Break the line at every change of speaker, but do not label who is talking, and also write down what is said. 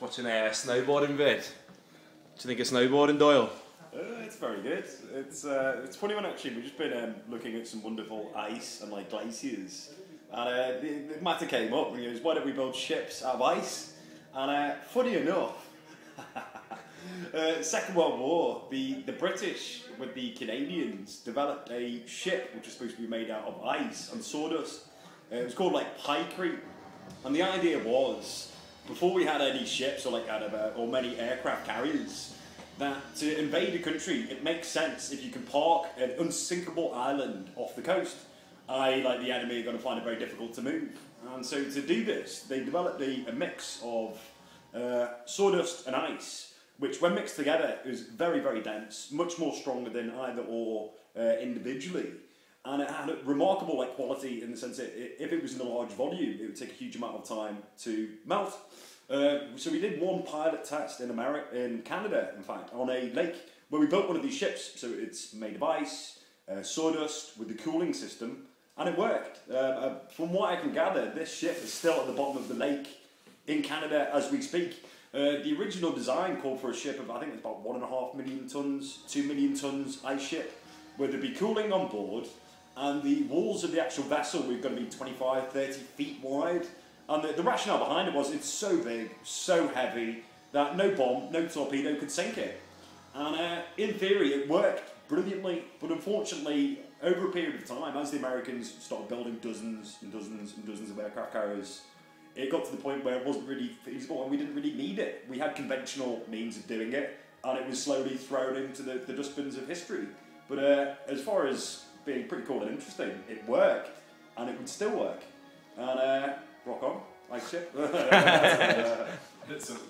Watching a snowboarding vid. Do you think of snowboarding, Doyle?
It's very good. It's funny one actually. We've just been looking at some wonderful ice and like glaciers, and the matter came up. And he goes, "Why don't we build ships out of ice?" And funny enough, Second World War, the British with the Canadians developed a ship which was supposed to be made out of ice and sawdust. It was called like Pykrete, and the idea was, before we had any ships or or many aircraft carriers, that to invade a country, it makes sense if you can park an unsinkable island off the coast. Like the enemy are going to find it very difficult to move. And so to do this, they developed a mix of sawdust and ice, which when mixed together is very, very dense, much more stronger than either or individually. And it had a remarkable quality in the sense that if it was in a large volume, it would take a huge amount of time to melt. So we did one pilot test in Canada, in fact, on a lake where we built one of these ships. So it's made of ice, sawdust with the cooling system, and it worked. From what I can gather, this ship is still at the bottom of the lake in Canada as we speak. The original design called for a ship of, I think it's about 1.5 million tons, 2 million tons ice ship, where there'd be cooling on board, and the walls of the actual vessel were going to be 25, 30 feet wide. And the rationale behind it was it's so big, so heavy, that no bomb, no torpedo could sink it. And in theory, it worked brilliantly, but unfortunately, over a period of time, as the Americans started building dozens and dozens and dozens of aircraft carriers, it got to the point where it wasn't really feasible and we didn't really need it. We had conventional means of doing it, and it was slowly thrown into the dustbins of history. But as far as being pretty cool and interesting, it worked, and it would still work. And rock on, like shit.
It's something